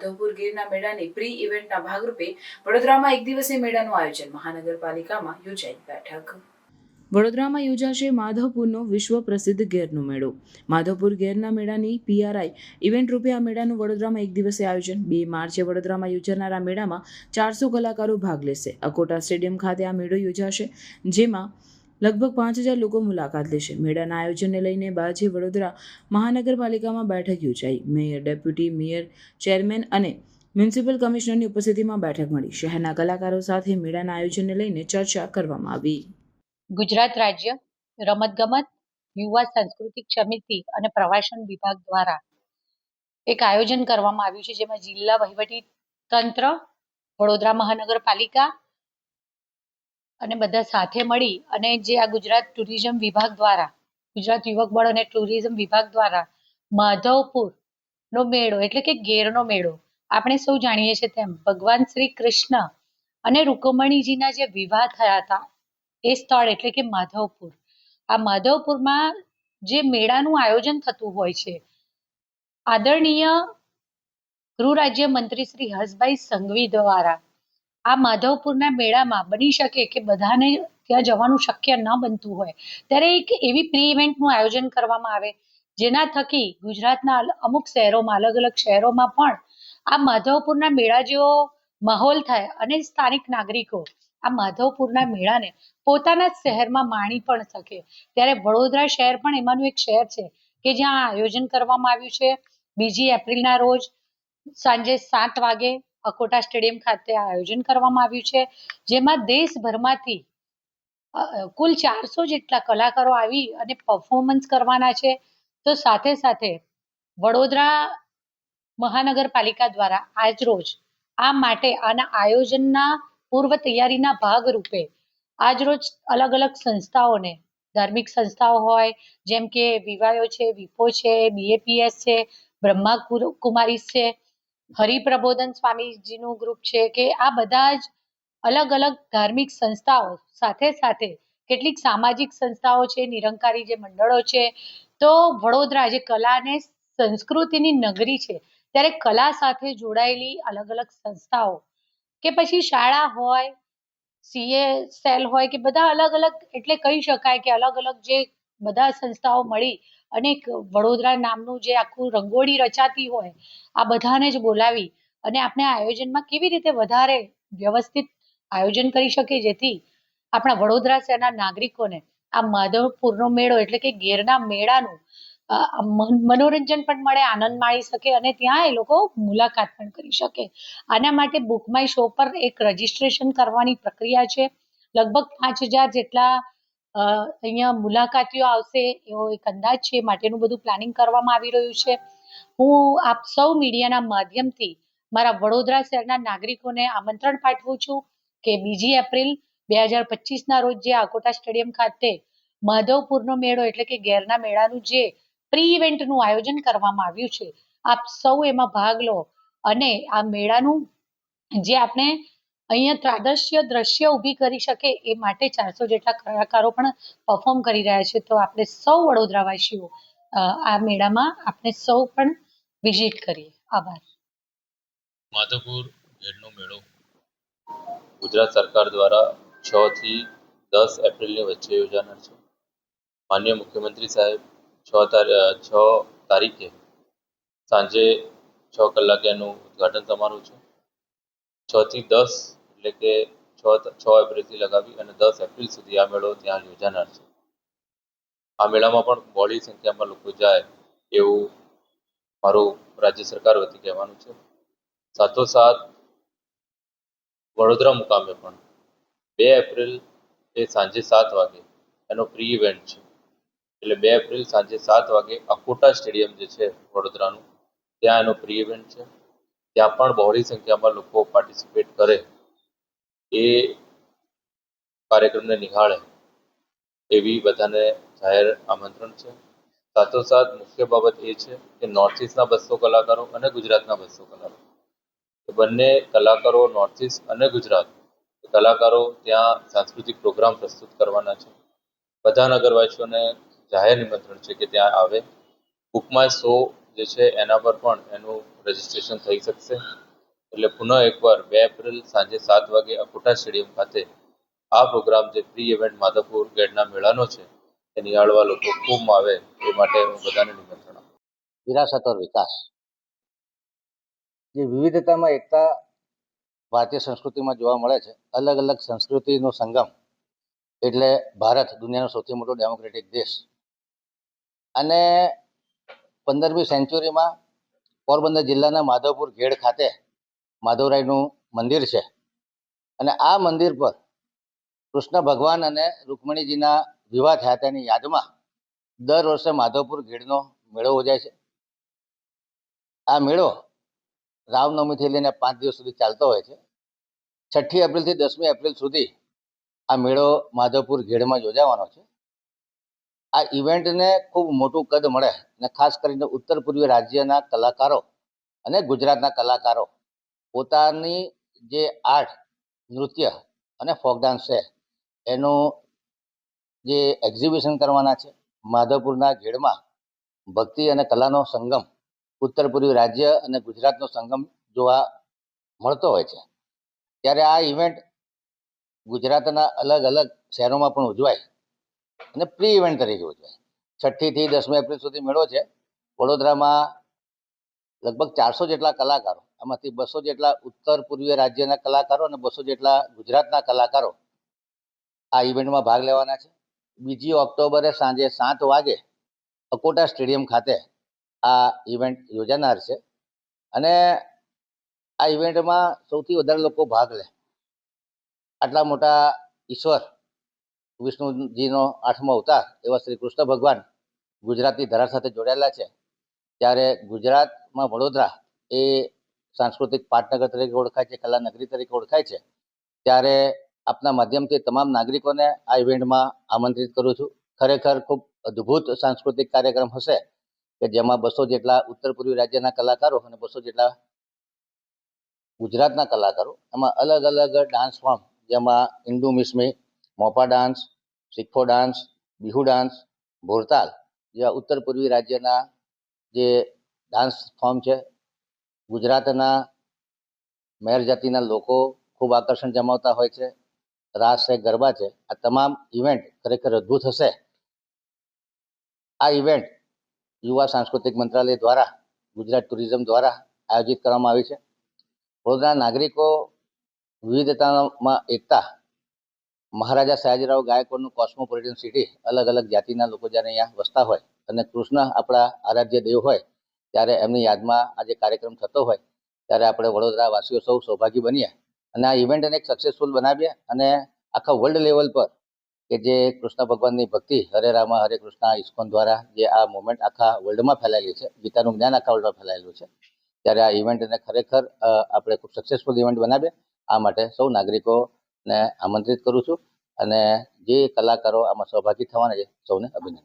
માધવપુર ગીરના મેળાની પ્રી ઇવેન્ટના ભાગરૂપે વડોદરામાં એક દિવસીય મેળાનું આયોજન. મહાનગરપાલિકામાં યોજાઈ બેઠક. વડોદરામાં યોજાશે માધવપુરનો વિશ્વ પ્રસિદ્ધ ગેરનો મેળો. માધવપુર ગેરના મેળાની પીઆરઆઈ ઇવેન્ટ રૂપે આ મેળાનું વડોદરામાં એક દિવસીય આયોજન. 2 માર્ચે વડોદરામાં યોજાનાર આ મેળામાં 400 કલાકારો ભાગ લેશે. અકોટા સ્ટેડિયમ ખાતે આ મેળો યોજાશે, જેમાં લગભગ 5000 લોકો મુલાકાત લેશે. મેળાના આયોજનને લઈને બાજે વડોદરા મહાનગરપાલિકામાં બેઠક યોજાઈ. મેયર, ડેપ્યુટી મેયર, ચેરમેન અને મ્યુનિસિપલ કમિશનરની ઉપસ્થિતિમાં બેઠક મળી. શહેરના કલાકારો સાથે મેળાના આયોજનને લઈને ચર્ચા કરવામાં આવી. ગુજરાત રાજ્ય રમતગમત, યુવા સાંસ્કૃતિક સમિતિ અને પ્રવાસન વિભાગ દ્વારા એક આયોજન કરવામાં આવ્યું છે, જેમાં જિલ્લા વહીવટી તંત્ર, વડોદરા મહાનગરપાલિકા અને બધા સાથે મળી અને જે આ ગુજરાત ટુરિઝમ વિભાગ દ્વારા, ગુજરાત યુવક બળ અને ટુરિઝમ વિભાગ દ્વારા માધવપુરનો મેળો એટલે કે ગેરનો મેળો, આપણે સૌ જાણીએ છીએ તેમ ભગવાન શ્રી કૃષ્ણ અને રૂકમણીજીના જે વિવાહ થયા હતા એ સ્થળ એટલે કે માધવપુર. આ માધવપુરમાં જે મેળાનું આયોજન થતું હોય છે, આદરણીય ગૃહ રાજ્ય મંત્રી શ્રી હર્ષભાઈ સંઘવી દ્વારા આ માધવપુરના મેળામાં બની શકે કે બધાને ત્યાં જવાનું શક્ય ન બનતું હોય ત્યારે એક એવી પ્રી ઇવેન્ટનું આયોજન કરવામાં આવે, જેના થકી ગુજરાતના અમુક શહેરોમાં, અલગ અલગ શહેરોમાં પણ આ માધવપુરના મેળા જેવો માહોલ થાય અને સ્થાનિક નાગરિકો આ માધવપુરના મેળાને પોતાના જ શહેરમાં માણી પણ શકે. ત્યારે વડોદરા શહેર પણ એમાંનું એક શહેર છે કે જ્યાં આયોજન કરવામાં આવ્યું છે. 2 એપ્રિલના રોજ સાંજે 7 વાગે અકોટા સ્ટેડિયમ ખાતે આયોજન કરવામાં આવ્યું છે, જેમાં દેશભરમાંથી કુલ 400 જેટલા કલાકારો આવી અને પરફોર્મન્સ કરવાના છે. તો સાથે સાથે વડોદરા મહાનગરપાલિકા દ્વારા આજરોજ આ માટે આના આયોજનના પૂર્વ તૈયારીના ભાગરૂપે આજરોજ અલગ અલગ સંસ્થાઓને, ધાર્મિક સંસ્થાઓ હોય જેમ કે વિવાયો છે, વિપો છે, બીએપીએસ છે, બ્રહ્મા કુમારીસ છે, હરિપ્રબોધન સ્વામીજીનું ગ્રુપ છે, કે આ બધા જ અલગ અલગ ધાર્મિક સંસ્થાઓ સાથે સાથે કેટલીક સામાજિક સંસ્થાઓ છે, નિરંકારી જે મંડળો છે. તો વડોદરા જે કલા અને સંસ્કૃતિની નગરી છે, ત્યારે કલા સાથે જોડાયેલી અલગ અલગ સંસ્થાઓ કે પછી શાળા હોય, સીએ સેલ હોય, કે બધા અલગ અલગ એટલે કહી શકાય કે અલગ અલગ જે બધા સંસ્થાઓ મળી અને વડોદરા નામનું જે આખું રંગોળી રચાતી હોય, આ બધાને જ બોલાવી અને આપણે આયોજનમાં કેવી રીતે વધારે વ્યવસ્થિત આયોજન કરી શકીએ, જેથી આપણા વડોદરા શહેરના નાગરિકોને આ માધવપુરનો મેળો એટલે કે ગેરના મેળાનું મનોરંજન પણ મળે, આનંદ માણી શકે અને ત્યાં એ લોકો મુલાકાત પણ કરી શકે. આના માટે બુક માય શો પર એક રજીસ્ટ્રેશન કરવાની પ્રક્રિયા છે. લગભગ 5000 જેટલા અહીંયા મુલાકાતીઓ આવશે એવો એક અંદાજ છે. માટેનું બધું પ્લાનિંગ કરવામાં આવી રહ્યું છે. હું આપ સૌ મીડિયાના માધ્યમથી મારા વડોદરા શહેરના નાગરિકોને આમંત્રણ પાઠવું છું કે 2 એપ્રિલ 2025ના રોજ જે અકોટા સ્ટેડિયમ ખાતે માધવપુરનો મેળો એટલે કે ગેરના મેળાનું જે પ્રી ઇવેન્ટનું આયોજન કરવામાં આવ્યું છે, આપ સૌ એમાં ભાગ લો અને આ મેળાનું જે આપણે અહીંયા દ્રશ્ય ઊભી કરી શકે એ માટે 400 જેટલા કલાકારો પણ પરફોર્મ કરી રહ્યા છે. તો આપણે સૌ વડોદરાવાસીઓ આ મેળામાં આપણે સૌ પણ વિઝિટ કરીએ. આભાર. માધવપુર ગેરનો મેળો ગુજરાત સરકાર દ્વારા 6 થી 10 એપ્રિલની વચ્ચે યોજાનાર છે. માનનીય મુખ્યમંત્રી સાહેબ 6 તારીખે સાંજે 6 કલાકે એનું ઉદ્ઘાટન થવાનું છે. 6 થી 10 એટલે કે 6 એપ્રિલથી લગાવી અને 10 એપ્રિલ સુધી આ મેળો ત્યાં યોજાનાર છે. આ મેળામાં પણ બહોળી સંખ્યામાં લોકો જાય એવું મારું રાજ્ય સરકાર વતી કહેવાનું છે. સાથોસાથ વડોદરા મુકામે પણ 2 એપ્રિલ એ સાંજે 7 વાગે એનો પ્રી ઇવેન્ટ છે. એટલે 2 એપ્રિલ સાંજે 7 વાગે અકોટા સ્ટેડિયમ જે છે વડોદરાનું, ત્યાં એનો પ્રી ઇવેન્ટ છે. ત્યાં પણ બહોળી સંખ્યામાં લોકો પાર્ટિસિપેટ કરે એ કાર્યક્રમને નિહાળે એવી બધાને જાહેર આમંત્રણ છે. સાથોસાથ મુખ્ય બાબત એ છે કે નોર્થ ઇસ્ટના 200 કલાકારો અને ગુજરાતના 200 કલાકારો, બંને કલાકારો નોર્થ ઇસ્ટ અને ગુજરાત કલાકારો ત્યાં સાંસ્કૃતિક પ્રોગ્રામ પ્રસ્તુત કરવાના છે. બધા નગરવાસીઓને જાહેર નિમંત્રણ છે કે ત્યાં આવે. બુક માય શો જે છે એના પર પણ એનું રજીસ્ટ્રેશન થઈ શકશે. એટલે પુનઃ એકવાર 2 એપ્રિલ સાંજે 7 વાગે અકોટા સ્ટેડિયમ ખાતે આ પ્રોગ્રામ જે પ્રી ઇવેન્ટ માધવપુર ગેડના મેળાનો છે એ નિહાળવા લોકો ખૂબ આવે એ માટે હું બધાને નિમંત્રણ આપું. વિરાસત ઓર વિકાસ, જે વિવિધતામાં એકતા ભારતીય સંસ્કૃતિમાં જોવા મળે છે. અલગ અલગ સંસ્કૃતિનો સંગમ એટલે ભારત દુનિયાનો સૌથી મોટો ડેમોક્રેટિક દેશ. અને 15મી સેન્ચુરીમાં પોરબંદર જિલ્લાના માધવપુર ઘેડ ખાતે માધવરાયનું મંદિર છે. અને આ મંદિર પર કૃષ્ણ ભગવાન અને રૂકમણીજીના વિવાહ થયા તેની યાદમાં દર વર્ષે માધવપુર ઘેડનો મેળો યોજાય છે. આ મેળો રામનવમીથી લઈને 5 દિવસ સુધી ચાલતો હોય છે. 6ઠી એપ્રિલથી 10મી એપ્રિલ સુધી આ મેળો માધવપુર ઘેડમાં યોજાવાનો છે. આ ઇવેન્ટને ખૂબ મોટું કદ મળે અને ખાસ કરીને ઉત્તર પૂર્વીય રાજ્યના કલાકારો અને ગુજરાતના કલાકારો પોતાની જે આર્ટ, નૃત્ય અને ફોક ડાન્સ છે એનું જે એક્ઝિબિશન કરવાના છે. માધવપુરના ઘેડમાં ભક્તિ અને કલાનો સંગમ, ઉત્તર પૂર્વી રાજ્ય અને ગુજરાતનો સંગમ જોવા મળતો હોય છે. ત્યારે આ ઇવેન્ટ ગુજરાતના અલગ અલગ શહેરોમાં પણ ઉજવાય અને પ્રી ઇવેન્ટ તરીકે ઉજવાય. 6ઠીથી 10મી એપ્રિલ સુધી મેળો છે. વડોદરામાં લગભગ 400 જેટલા કલાકારો, આમાંથી 200 જેટલા ઉત્તર પૂર્વીય રાજ્યના કલાકારો અને 200 જેટલા ગુજરાતના કલાકારો આ ઇવેન્ટમાં ભાગ લેવાના છે. 2 ઓક્ટોબરે સાંજે 7 વાગે અકોટા સ્ટેડિયમ ખાતે આ ઇવેન્ટ યોજાનાર છે. અને આ ઇવેન્ટમાં સૌથી વધારે લોકો ભાગ લે આટલા મોટા ઈશ્વર વિષ્ણુજીનો 8મો અવતાર એવા શ્રી કૃષ્ણ ભગવાન ગુજરાતની ધરા સાથે જોડાયેલા છે. ત્યારે ગુજરાતમાં વડોદરા એ સાંસ્કૃતિક પાટનગર તરીકે ઓળખાય છે, કલા નગરી તરીકે ઓળખાય છે. ત્યારે આપના માધ્યમથી તમામ નાગરિકોને આ ઇવેન્ટમાં આમંત્રિત કરું છું. ખરેખર ખૂબ અદ્ભુત સાંસ્કૃતિક કાર્યક્રમ હશે કે જેમાં 200 જેટલા ઉત્તર પૂર્વી રાજ્યના કલાકારો અને 200 જેટલા ગુજરાતના કલાકારો, એમાં અલગ અલગ ડાન્સ ફોર્મ જેમાં ઇન્ડુ મિસમી, મોપા ડાન્સ, સિક્ફો ડાન્સ, બિહુ ડાન્સ, ભોરતાલ જેવા ઉત્તર પૂર્વી રાજ્યના જે ડાન્સ ફોર્મ છે. ગુજરાતના મેર જાતિના લોકો ખૂબ આકર્ષણ જમાવતા હોય છે. રાસ છે, ગરબા છે, આ તમામ ઇવેન્ટ ખરેખર અદ્ભુત હશે. આ ઇવેન્ટ યુવા સાંસ્કૃતિક મંત્રાલય દ્વારા, ગુજરાત ટુરિઝમ દ્વારા આયોજિત કરવામાં આવી છે. વડોદરા નાગરિકો વિવિધતામાં એકતા, મહારાજા સયાજીરાવ ગાયકવાડનું કોસ્મોપોલિટન સિટી, અલગ અલગ જાતિના લોકો જ્યારે અહીંયા વસતા હોય અને કૃષ્ણ આપણા આરાધ્ય દેવ હોય ત્યારે એમની યાદમાં આ જે કાર્યક્રમ થતો હોય ત્યારે આપણે વડોદરા વાસીઓ સૌ સૌભાગી બનીએ અને આ ઇવેન્ટને એક સક્સેસફુલ બનાવીએ અને આખા વર્લ્ડ લેવલ પર કે જે કૃષ્ણ ભગવાનની ભક્તિ, હરે રામા હરે કૃષ્ણ ઇસ્કોન દ્વારા જે આ મુવમેન્ટ આખા વર્લ્ડમાં ફેલાયેલી છે, ગીતાનું જ્ઞાન આખા વર્લ્ડમાં ફેલાયેલું છે, ત્યારે આ ઇવેન્ટને ખરેખર આપણે ખૂબ સક્સેસફુલ ઇવેન્ટ બનાવીએ. આ માટે સૌ નાગરિકોને આમંત્રિત કરું છું અને જે કલાકારો આમાં સહભાગી થવાના છે સૌને અભિનંદન.